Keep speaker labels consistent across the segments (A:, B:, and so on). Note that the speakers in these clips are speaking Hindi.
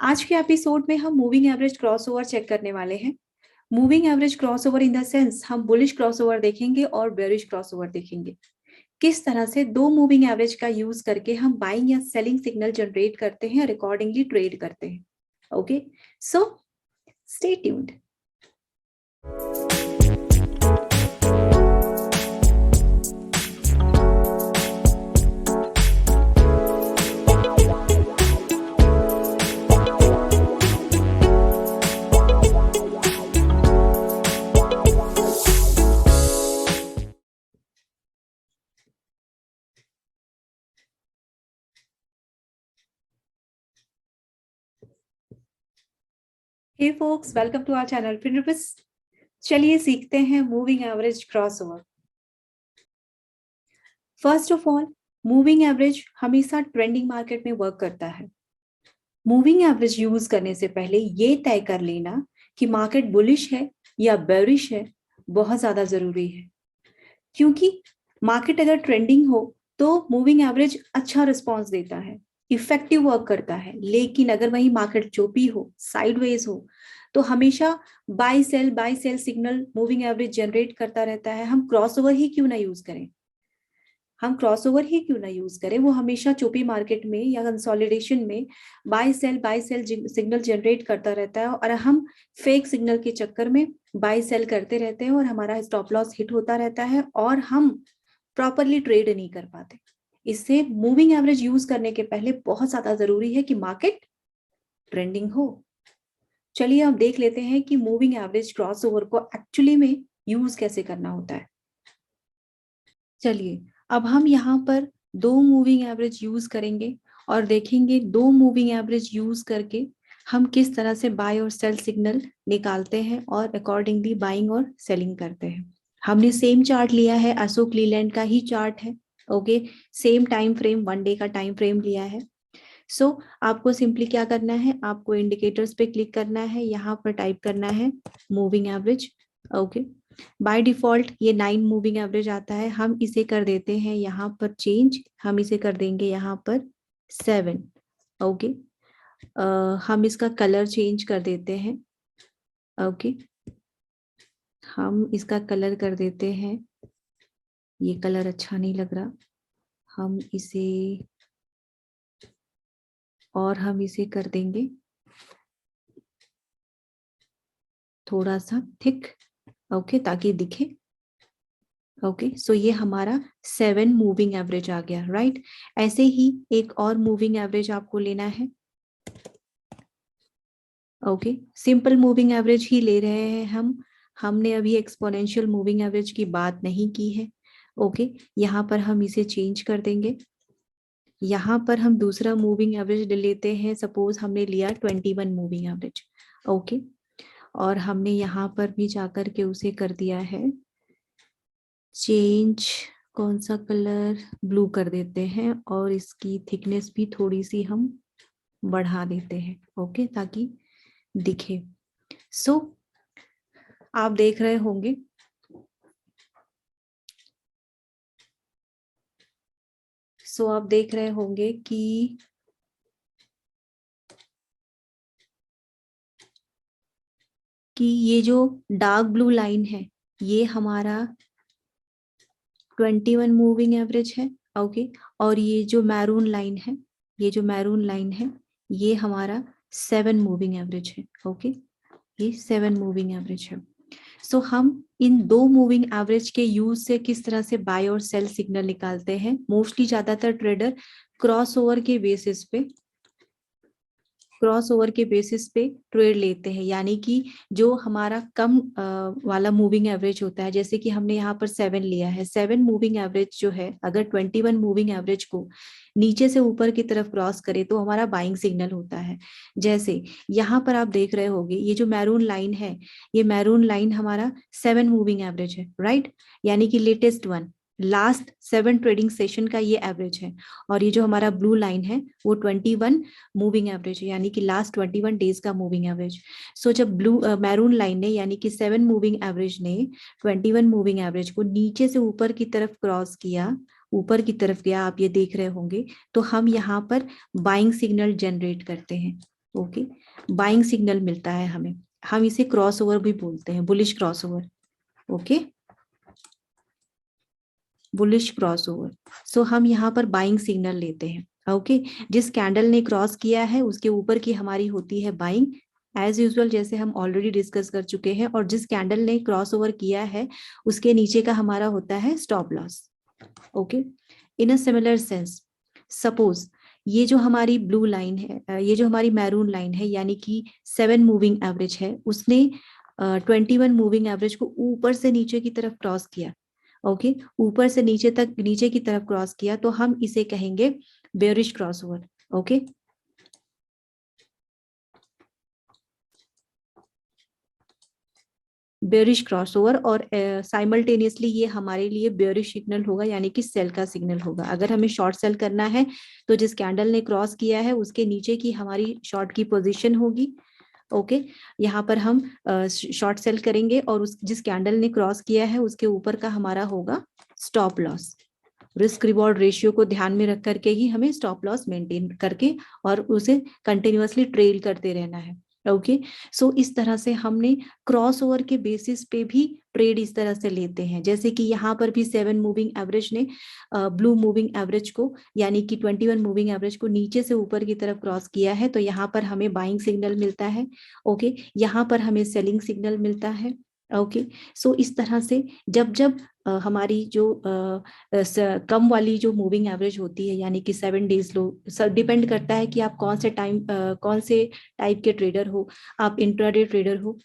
A: आज के एपिसोड में हम मूविंग एवरेज क्रॉसओवर चेक करने वाले हैं। Moving average crossover in the sense हम बुलिश क्रॉसओवर देखेंगे और बेरिश क्रॉसओवर देखेंगे। किस तरह से दो मूविंग एवरेज का यूज करके हम बाइंग या सेलिंग सिग्नल जनरेट करते हैं और अकॉर्डिंगली ट्रेड करते हैं। Okay, so stay tuned. Hey folks, welcome to our channel Finrupees. चलिए सीखते हैं moving average crossover. First of all, moving average हमेशा ट्रेंडिंग मार्केट में वर्क करता है। मूविंग एवरेज यूज करने से पहले ये तय कर लेना कि मार्केट बुलिश है या बेरिश है बहुत ज्यादा जरूरी है, क्योंकि मार्केट अगर ट्रेंडिंग हो तो मूविंग एवरेज अच्छा रिस्पॉन्स देता है, इफेक्टिव वर्क करता है। लेकिन अगर वही मार्केट चोपी हो, साइडवेज हो, तो हमेशा buy sell signal moving average generate करता रहता है। हम क्रॉसओवर ही क्यों ना यूज करें, वो हमेशा चोपी मार्केट में या कंसोलिडेशन में बाय सेल सिग्नल जनरेट करता रहता है और हम फेक सिग्नल के चक्कर में बाय सेल करते रहते हैं और हमारा स्टॉप लॉस हिट होता रहता है और हम प्रॉपरली ट्रेड नहीं कर पाते। इससे मूविंग एवरेज यूज करने के पहले बहुत ज्यादा जरूरी है कि मार्केट ट्रेंडिंग हो। चलिए अब देख लेते हैं कि मूविंग एवरेज क्रॉसओवर को एक्चुअली में यूज कैसे करना होता है। चलिए अब हम यहाँ पर दो मूविंग एवरेज यूज करेंगे और देखेंगे दो मूविंग एवरेज यूज करके हम किस तरह से बाय और सेल सिग्नल निकालते हैं और अकॉर्डिंगली बाइंग और सेलिंग करते हैं। हमने सेम चार्ट लिया है, अशोक लीलैंड का ही चार्ट है। Okay, same time frame, 1 day का टाइम फ्रेम लिया है। सो आपको सिंपली क्या करना है, आपको इंडिकेटर्स पे क्लिक करना है, यहाँ पर टाइप करना है moving average. Okay, by default ये 9 मूविंग एवरेज आता है। हम इसे कर देते हैं यहाँ पर चेंज, हम इसे कर देंगे यहाँ पर 7। ओके, हम इसका कलर चेंज कर देते हैं। ओके, हम इसका कलर कर देते हैं, ये कलर अच्छा नहीं लग रहा, हम इसे कर देंगे थोड़ा सा थिक। ओके, ताकि दिखे। ओके, सो ये हमारा 7 मूविंग एवरेज आ गया, राइट। ऐसे ही एक और मूविंग एवरेज आपको लेना है। ओके, सिंपल मूविंग एवरेज ही ले रहे हैं हमने अभी एक्सपोनेंशियल मूविंग एवरेज की बात नहीं की है। ओके, यहाँ पर हम इसे चेंज कर देंगे। यहाँ पर हम दूसरा मूविंग एवरेज ले लेते हैं। सपोज हमने लिया 21 मूविंग एवरेज। ओके, और हमने यहाँ पर भी जाकर के उसे कर दिया है चेंज, कौन सा कलर, ब्लू कर देते हैं और इसकी थिकनेस भी थोड़ी सी हम बढ़ा देते हैं। ओके, ताकि दिखे। सो आप देख रहे होंगे कि ये जो डार्क ब्लू लाइन है ये हमारा 21 मूविंग एवरेज है। ओके, और ये जो मैरून लाइन है ये हमारा 7 मूविंग एवरेज है। ओके, ये 7 मूविंग एवरेज है। सो हम इन दो मूविंग एवरेज के यूज से किस तरह से बाय और सेल सिग्नल निकालते हैं। मोस्टली ज्यादातर ट्रेडर क्रॉसओवर के बेसिस पे ट्रेड लेते हैं, यानी कि जो हमारा कम वाला मूविंग एवरेज होता है, जैसे कि हमने यहाँ पर 7 लिया है। 7 मूविंग एवरेज जो है, अगर 21 मूविंग एवरेज को नीचे से ऊपर की तरफ क्रॉस करे तो हमारा बाइंग सिग्नल होता है। जैसे यहाँ पर आप देख रहे होंगे ये जो मैरून लाइन है, ये मैरून लाइन हमारा 7 मूविंग एवरेज है, राइट। यानी कि latest one, last 7 trading session का ये एवरेज है। और ये जो हमारा ब्लू लाइन है वो 21 मूविंग एवरेज है, यानी कि लास्ट 21 डेज का मूविंग एवरेज। सो जब ब्लू मैरून लाइन ने, यानी कि 7 मूविंग एवरेज ने 21 मूविंग एवरेज को नीचे से ऊपर की तरफ क्रॉस किया, ऊपर की तरफ गया, आप ये देख रहे होंगे, तो हम यहाँ पर बाइंग सिग्नल जनरेट करते हैं। ओके, बाइंग सिग्नल मिलता है हमें, हम इसे क्रॉसओवर भी बोलते हैं, bullish crossover. Okay, bullish crossover. So हम यहाँ पर बाइंग सिग्नल लेते हैं। ओके, जिस कैंडल ने क्रॉस किया है उसके ऊपर की हमारी होती है बाइंग, एज यूजुअल जैसे हम ऑलरेडी डिस्कस कर चुके हैं, और जिस कैंडल ने क्रॉस ओवर किया है उसके नीचे का हमारा होता है stop loss. Okay, in a similar sense, suppose ये जो हमारी ब्लू लाइन है, ये जो हमारी मैरून लाइन है, यानी कि 7 मूविंग एवरेज है, उसने 21 मूविंग एवरेज को ऊपर से नीचे की तरफ क्रॉस किया। ओके, ऊपर से नीचे तक, नीचे की तरफ क्रॉस किया, तो हम इसे कहेंगे bearish crossover. Okay, bearish crossover, और साइमल्टेनियसली ये हमारे लिए बेयरिश सिग्नल होगा, यानी कि सेल का सिग्नल होगा। अगर हमें शॉर्ट सेल करना है तो जिस कैंडल ने क्रॉस किया है उसके नीचे की हमारी शॉर्ट की पोजीशन होगी। ओके, यहाँ पर हम शॉर्ट सेल करेंगे, और उस जिस कैंडल ने क्रॉस किया है उसके ऊपर का हमारा होगा stop loss. Risk reward ratio को ध्यान में रख करके ही हमें स्टॉप लॉस मेंटेन करके और उसे कंटिन्यूअसली ट्रेल करते रहना है। ओके, सो इस तरह से हमने क्रॉस ओवर के बेसिस पे भी ट्रेड इस तरह से लेते हैं, जैसे कि यहाँ पर भी 7 मूविंग एवरेज ने ब्लू मूविंग एवरेज को, यानी कि 21 मूविंग एवरेज को नीचे से ऊपर की तरफ क्रॉस किया है, तो यहाँ पर हमें बाइंग सिग्नल मिलता है। ओके, यहाँ पर हमें सेलिंग सिग्नल मिलता है। ओके, सो इस तरह से जब जब हमारी जो कम वाली जो मूविंग एवरेज होती है, यानी कि 7 डेज लो, सब डिपेंड करता है कि आप कौन से टाइप के ट्रेडर हो। आप इंट्राडे ट्रेडर हो,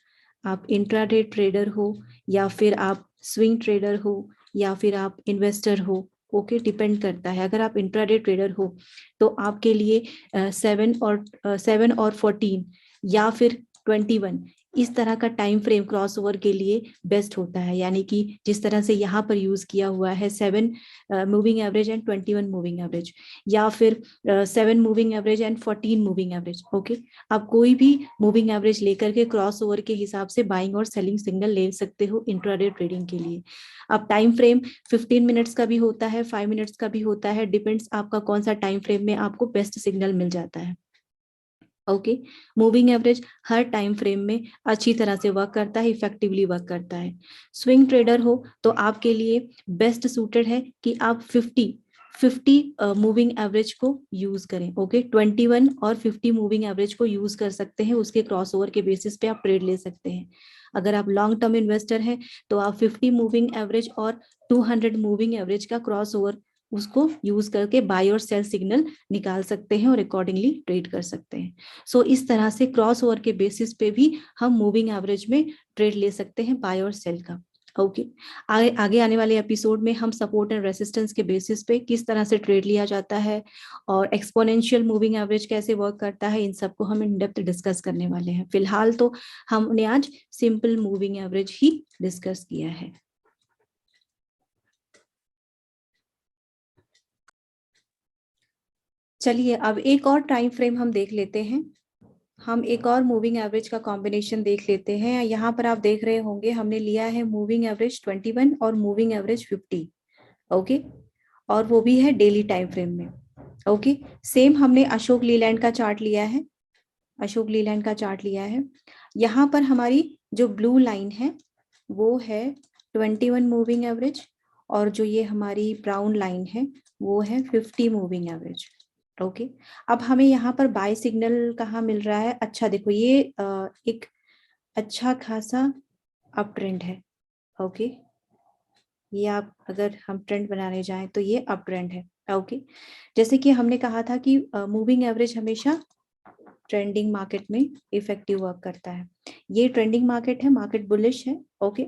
A: आप इंट्राडे ट्रेडर हो, या फिर आप स्विंग ट्रेडर हो, या फिर आप इन्वेस्टर हो। ओके, डिपेंड करता है। अगर आप इंट्राडे ट्रेडर हो तो आपके लिए 7 और 14, या फिर 21, इस तरह का टाइम फ्रेम क्रॉसओवर के लिए बेस्ट होता है, यानी कि जिस तरह से यहाँ पर यूज किया हुआ है 7 moving average and 21 moving average, या फिर 7 moving average and 14 moving average. Okay, आप कोई भी मूविंग एवरेज लेकर के क्रॉसओवर के हिसाब से बाइंग और सेलिंग सिग्नल ले सकते हो इंट्राडे ट्रेडिंग के लिए। अब टाइम फ्रेम 15 मिनट्स का भी होता है, 5 मिनट्स का भी होता है, डिपेंड्स आपका कौन सा टाइम फ्रेम में आपको बेस्ट सिग्नल मिल जाता है। ओके, मूविंग एवरेज हर टाइम फ्रेम में अच्छी तरह से वर्क करता है, इफेक्टिवली वर्क करता है। स्विंग ट्रेडर हो तो आपके लिए बेस्ट सूटेड है कि आप 50 मूविंग एवरेज को यूज करें। ओके, 21 और 50 मूविंग एवरेज को यूज कर सकते हैं, उसके क्रॉसओवर के बेसिस पे आप ट्रेड ले सकते हैं। अगर आप लॉन्ग टर्म इन्वेस्टर हैं तो आप 50 मूविंग एवरेज और 200 मूविंग एवरेज का क्रॉसओवर उसको यूज करके बाय और सेल सिग्नल निकाल सकते हैं और अकॉर्डिंगली ट्रेड कर सकते हैं। सो इस तरह से क्रॉस ओवर के बेसिस पे भी हम मूविंग एवरेज में ट्रेड ले सकते हैं बाय और सेल का। ओके, आगे आने वाले एपिसोड में हम सपोर्ट एंड रेसिस्टेंस के बेसिस पे किस तरह से ट्रेड लिया जाता है और एक्सपोनेंशियल मूविंग एवरेज कैसे वर्क करता है, इन सबको हम इन डेप्थ डिस्कस करने वाले हैं। फिलहाल तो हमने आज सिंपल मूविंग एवरेज ही डिस्कस किया है। चलिए अब एक और टाइम फ्रेम हम देख लेते हैं। हम एक और मूविंग एवरेज का कॉम्बिनेशन देख लेते हैं। यहाँ पर आप देख रहे होंगे हमने लिया है मूविंग एवरेज 21 और मूविंग एवरेज 50। ओके, और वो भी है डेली टाइम फ्रेम में। ओके, सेम हमने अशोक लीलैंड का चार्ट लिया है, अशोक लीलैंड का चार्ट लिया है। यहाँ पर हमारी जो ब्लू लाइन है वो है 21 मूविंग एवरेज, और जो ये हमारी ब्राउन लाइन है वो है 50 मूविंग एवरेज। ओके, अब हमें यहाँ पर बाय सिग्नल कहाँ मिल रहा है? अच्छा देखो, ये एक अच्छा खासा अप ट्रेंड है। ओके, ये आप अगर हम ट्रेंड बनाने जाएं तो ये अप ट्रेंड है। ओके, जैसे कि हमने कहा था कि मूविंग एवरेज हमेशा ट्रेंडिंग मार्केट में इफेक्टिव वर्क करता है। ये ट्रेंडिंग मार्केट है, मार्केट बुलिश है। ओके,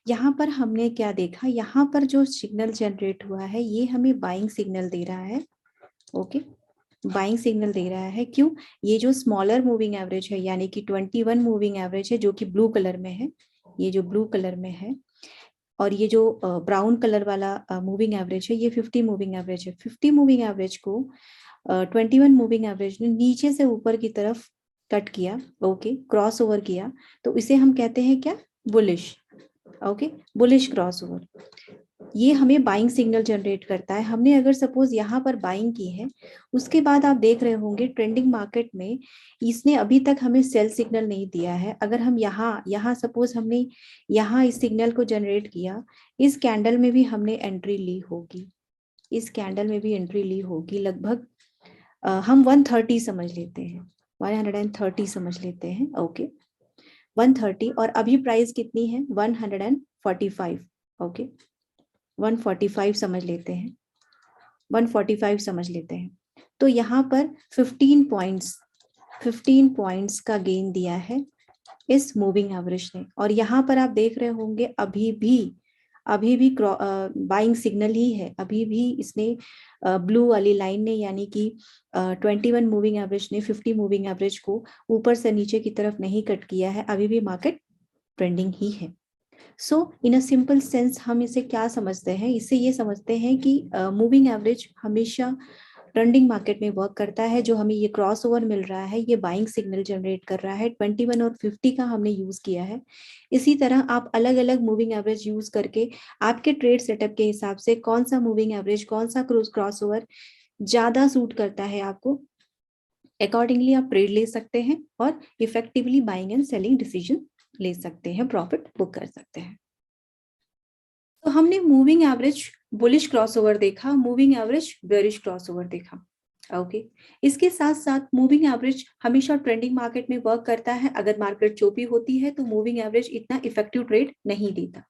A: यहाँ पर हमने क्या देखा, यहाँ पर जो सिग्नल जनरेट हुआ है ये हमें बाइंग सिग्नल दे रहा है। ओके, बाइंग सिग्नल दे रहा है। क्यों? ये जो स्मॉलर मूविंग एवरेज है, यानी कि 21 मूविंग एवरेज है जो कि ब्लू कलर में है, ये जो ब्लू कलर में है, और ये जो ब्राउन कलर वाला मूविंग एवरेज है ये 50 मूविंग एवरेज है। 50 मूविंग एवरेज को 21 मूविंग एवरेज ने नीचे से ऊपर की तरफ कट किया। ओके, क्रॉस ओवर किया, तो इसे हम कहते हैं क्या? Bullish. Okay, bullish cross over. ये हमें बाइंग सिग्नल जनरेट करता है। हमने अगर सपोज यहाँ पर बाइंग की है, उसके बाद आप देख रहे होंगे ट्रेंडिंग मार्केट में इसने अभी तक हमें सेल सिग्नल नहीं दिया है। अगर हम यहाँ सपोज हमने यहाँ इस सिग्नल को जनरेट किया, इस कैंडल में भी हमने एंट्री ली होगी, इस कैंडल में भी एंट्री ली होगी लगभग हम 130 समझ लेते हैं, 130 समझ लेते हैं, ओके 130। और अभी प्राइस कितनी है 145, ओके 145 समझ लेते हैं, 145 समझ लेते हैं। तो यहाँ पर 15 पॉइंट्स का गेन दिया है इस मूविंग एवरेज ने। और यहाँ पर आप देख रहे होंगे अभी भी बाइंग सिग्नल ही है, अभी भी इसने ब्लू वाली लाइन ने यानी कि 21 मूविंग एवरेज ने 50 मूविंग एवरेज को ऊपर से नीचे की तरफ नहीं कट किया है, अभी भी मार्केट ट्रेंडिंग ही है। सो इन अ सिंपल सेंस हम इसे क्या समझते हैं, इससे ये समझते हैं कि मूविंग एवरेज हमेशा ट्रेंडिंग मार्केट में वर्क करता है। जो हमें ये क्रॉस ओवर मिल रहा है ये बाइंग सिग्नल जनरेट कर रहा है, 21 और 50 का हमने यूज किया है। इसी तरह आप अलग अलग मूविंग एवरेज यूज करके आपके ट्रेड सेटअप के हिसाब से कौन सा मूविंग एवरेज, कौन सा क्रॉस ओवर ज्यादा सूट करता है आपको, अकॉर्डिंगली आप ट्रेड ले सकते हैं और effectively buying and selling decision ले सकते हैं, प्रॉफिट बुक कर सकते हैं। तो हमने मूविंग एवरेज बुलिश क्रॉसओवर देखा, मूविंग एवरेज बेरिश क्रॉसओवर देखा, ओके। इसके साथ साथ मूविंग एवरेज हमेशा ट्रेंडिंग मार्केट में वर्क करता है। अगर मार्केट चोपी होती है तो मूविंग एवरेज इतना इफेक्टिव ट्रेड नहीं देता।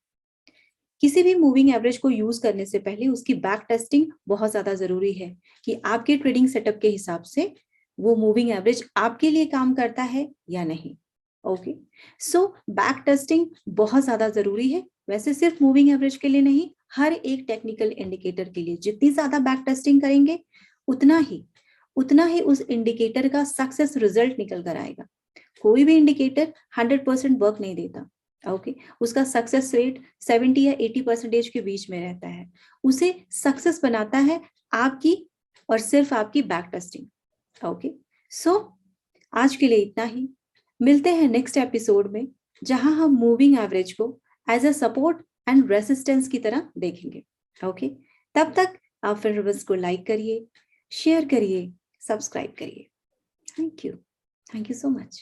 A: किसी भी मूविंग एवरेज को यूज करने से पहले उसकी बैक टेस्टिंग बहुत ज्यादा जरूरी है कि आपके ट्रेडिंग सेटअप के हिसाब से वो मूविंग एवरेज आपके लिए काम करता है या नहीं, ओके। सो बैक टेस्टिंग बहुत ज्यादा जरूरी है। वैसे सिर्फ मूविंग एवरेज के लिए नहीं, हर एक टेक्निकल इंडिकेटर के लिए जितनी ज्यादा बैक टेस्टिंग करेंगे उतना ही उस इंडिकेटर का सक्सेस रिजल्ट निकल कर आएगा। कोई भी इंडिकेटर 100% वर्क नहीं देता, ओके उसका सक्सेस रेट 70 या 80% के बीच में रहता है। उसे सक्सेस बनाता है आपकी और सिर्फ आपकी बैक टेस्टिंग, ओके। सो आज के लिए इतना ही। मिलते हैं नेक्स्ट एपिसोड में जहां हम मूविंग एवरेज को as a support and resistance की तरह देखेंगे, ओके। तब तक आप फिर को लाइक करिए, शेयर करिए, सब्सक्राइब करिए। Thank you so much.